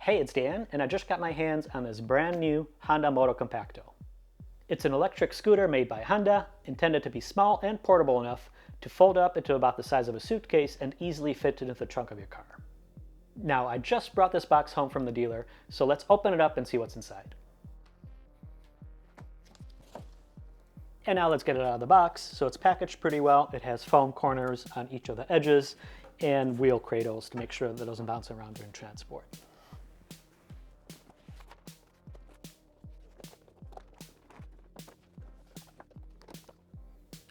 Hey, it's Dan, and I just got my hands on this brand new Honda MOTOCOMPACTO. It's an electric scooter made by Honda, intended to be small and portable enough to fold up into about the size of a suitcase and easily fit into the trunk of your car. Now, I just brought this box home from the dealer, so let's open it up and see what's inside. And now let's get it out of the box. So it's packaged pretty well. It has foam corners on each of the edges and wheel cradles to make sure that it doesn't bounce around during transport.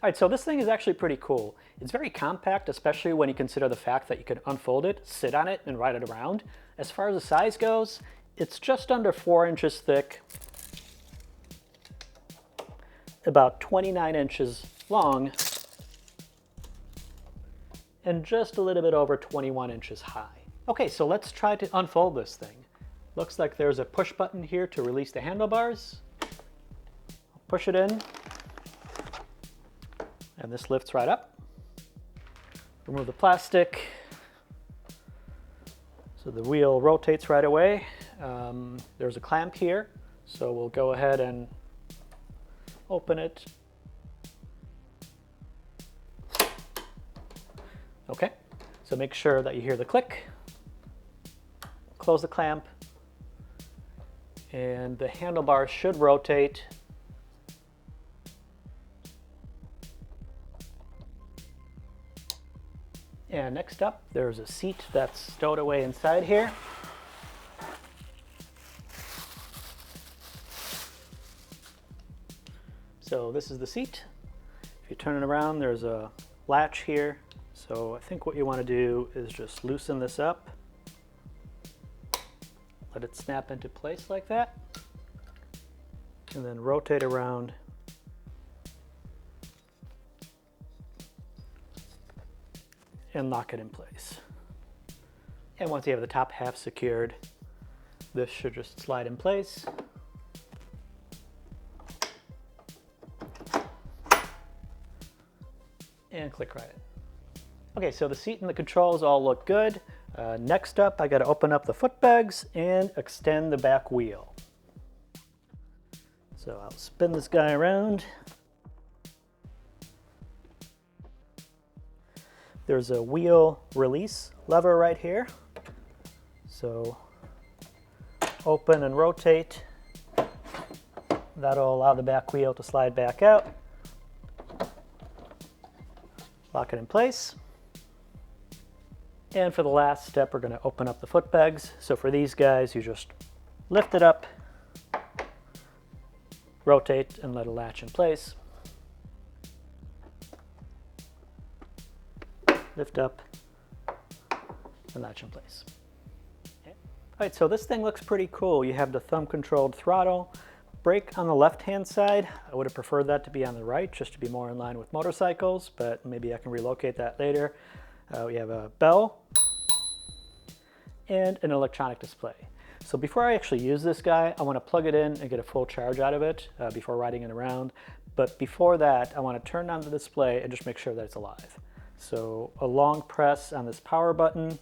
All right, so this thing is actually pretty cool. It's very compact, especially when you consider the fact that you can unfold it, sit on it, and ride it around. As far as the size goes, it's just under 4 inches thick, about 29 inches long, and just a little bit over 21 inches high. Okay, so let's try to unfold this thing. Looks like there's a push button here to release the handlebars. Push it in. And this lifts right up. Remove the plastic. So the wheel rotates right away. There's a clamp here, so we'll go ahead and open it. Okay, so make sure that you hear the click. Close the clamp. And the handlebars should rotate. And next up, there's a seat that's stowed away inside here. So this is the seat. If you turn it around, there's a latch here. So I think what you want to do is just loosen this up. Let it snap into place like that. And then rotate around. And lock it in place. And once you have the top half secured, this should just slide in place. And click right in. Okay, so the seat and the controls all look good. Next up, I got to open up the foot pegs and extend the back wheel. So I'll spin this guy around. There's a wheel release lever right here. So open and rotate. That'll allow the back wheel to slide back out. Lock it in place. And for the last step, we're going to open up the foot pegs. So for these guys, you just lift it up, rotate, and let it latch in place. Lift up and latch in place. Okay. All right, so this thing looks pretty cool. You have the thumb-controlled throttle. Brake on the left-hand side. I would have preferred that to be on the right, just to be more in line with motorcycles, but maybe I can relocate that later. We have a bell and an electronic display. So before I actually use this guy, I want to plug it in and get a full charge out of it before riding it around. But before that, I want to turn on the display and just make sure that it's alive. So a long press on this power button.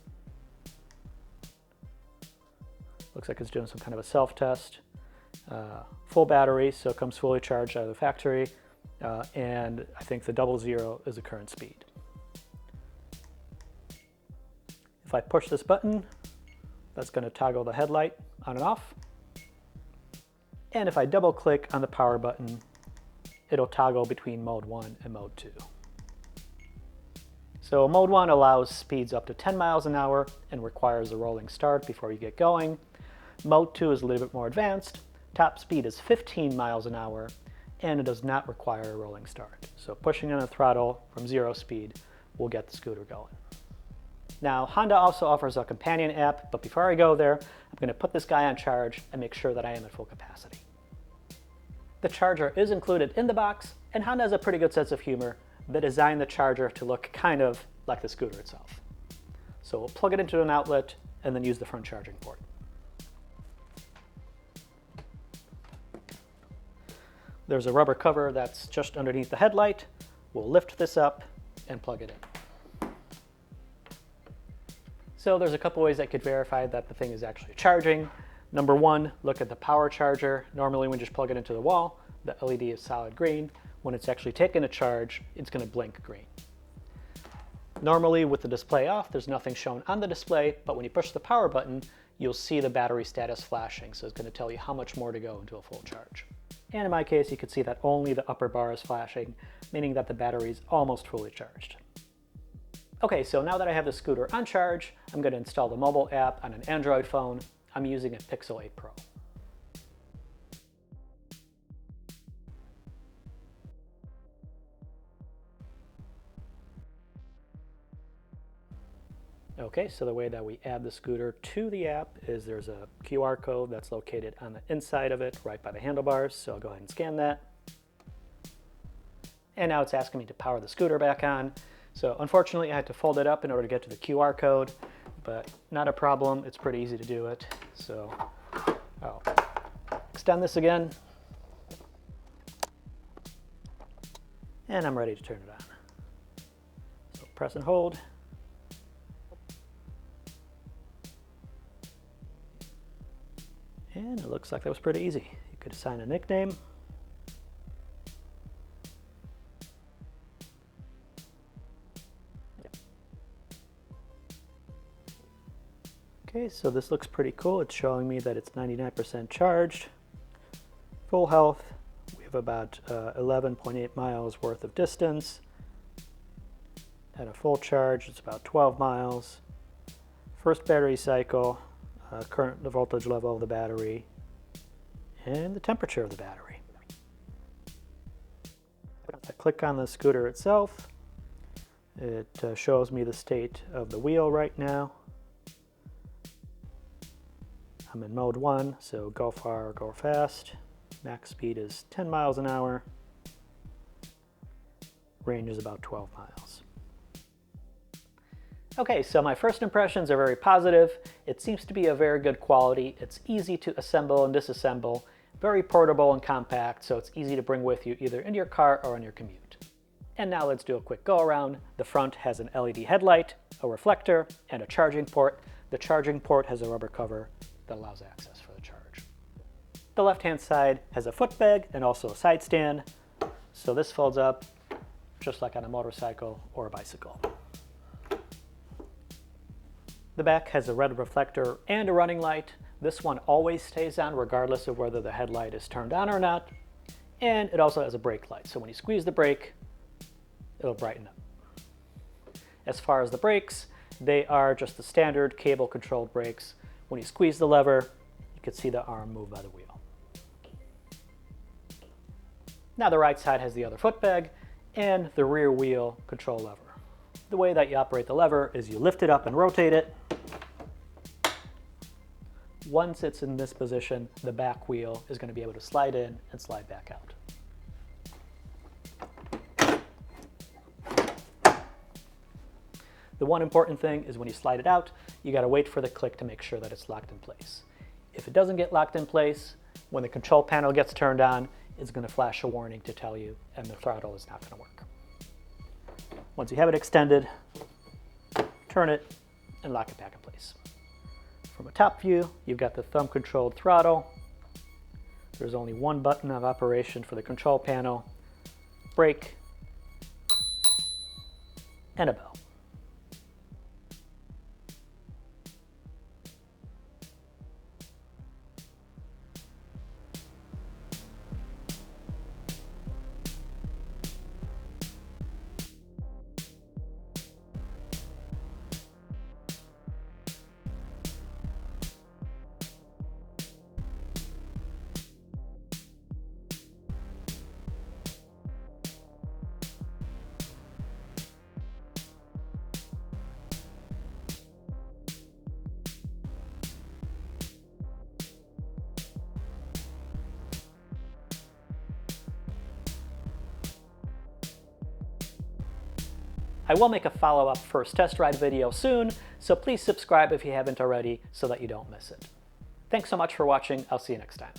Looks like it's doing some kind of a self-test. Full battery, so it comes fully charged out of the factory. And I think the 00 is the current speed. If I push this button, that's going to toggle the headlight on and off. And if I double click on the power button, it'll toggle between mode 1 and mode 2. So mode 1 allows speeds up to 10 miles an hour and requires a rolling start before you get going. Mode 2 is a little bit more advanced. Top speed is 15 miles an hour and it does not require a rolling start. So pushing on the throttle from 0 speed will get the scooter going. Now, Honda also offers a companion app, but before I go there, I'm going to put this guy on charge and make sure that I am at full capacity. The charger is included in the box, and Honda has a pretty good sense of humor. They designed the charger to look kind of like the scooter itself. So we'll plug it into an outlet and then use the front charging port. There's a rubber cover that's just underneath the headlight. We'll lift this up and plug it in. So there's a couple ways I could verify that the thing is actually charging. Number one, look at the power charger. Normally when you just plug it into the wall, the LED is solid green. When it's actually taken a charge, it's going to blink green. Normally with the display off, there's nothing shown on the display, but when you push the power button, you'll see the battery status flashing, so it's going to tell you how much more to go into a full charge. And in my case, you can see that only the upper bar is flashing, meaning that the battery is almost fully charged. Okay, so now that I have the scooter on charge, I'm going to install the mobile app on an Android phone. I'm using a Pixel 8 Pro. Okay, so the way that we add the scooter to the app is there's a QR code that's located on the inside of it, right by the handlebars. So I'll go ahead and scan that. And now it's asking me to power the scooter back on. So unfortunately I had to fold it up in order to get to the QR code, but not a problem. It's pretty easy to do it. So I'll extend this again. And I'm ready to turn it on. So press and hold. And it looks like that was pretty easy. You could assign a nickname. Okay, so this looks pretty cool. It's showing me that it's 99% charged. Full health. We have about 11.8 miles worth of distance. At a full charge, it's about 12 miles. First battery cycle. The voltage level of the battery, and the temperature of the battery. I click on the scooter itself. It shows me the state of the wheel right now. I'm in mode 1, so go far or go fast. Max speed is 10 miles an hour. Range is about 12 miles. Okay, so my first impressions are very positive. It seems to be a very good quality. It's easy to assemble and disassemble, very portable and compact, so it's easy to bring with you either in your car or on your commute. And now let's do a quick go around. The front has an LED headlight, a reflector, and a charging port. The charging port has a rubber cover that allows access for the charge. The left-hand side has a foot bag and also a side stand. So this folds up just like on a motorcycle or a bicycle. The back has a red reflector and a running light. This one always stays on regardless of whether the headlight is turned on or not. And it also has a brake light, so when you squeeze the brake, it'll brighten up. As far as the brakes, they are just the standard cable-controlled brakes. When you squeeze the lever, you can see the arm move by the wheel. Now the right side has the other foot bag and the rear wheel control lever. The way that you operate the lever is you lift it up and rotate it. Once it's in this position, the back wheel is going to be able to slide in and slide back out. The one important thing is when you slide it out, you got to wait for the click to make sure that it's locked in place. If it doesn't get locked in place, when the control panel gets turned on, it's going to flash a warning to tell you, and the throttle is not going to work. Once you have it extended, turn it and lock it back in place. From a top view, you've got the thumb-controlled throttle. There's only one button of operation for the control panel, brake, and a bell. I will make a follow-up first test ride video soon, so please subscribe if you haven't already so that you don't miss it. Thanks so much for watching. I'll see you next time.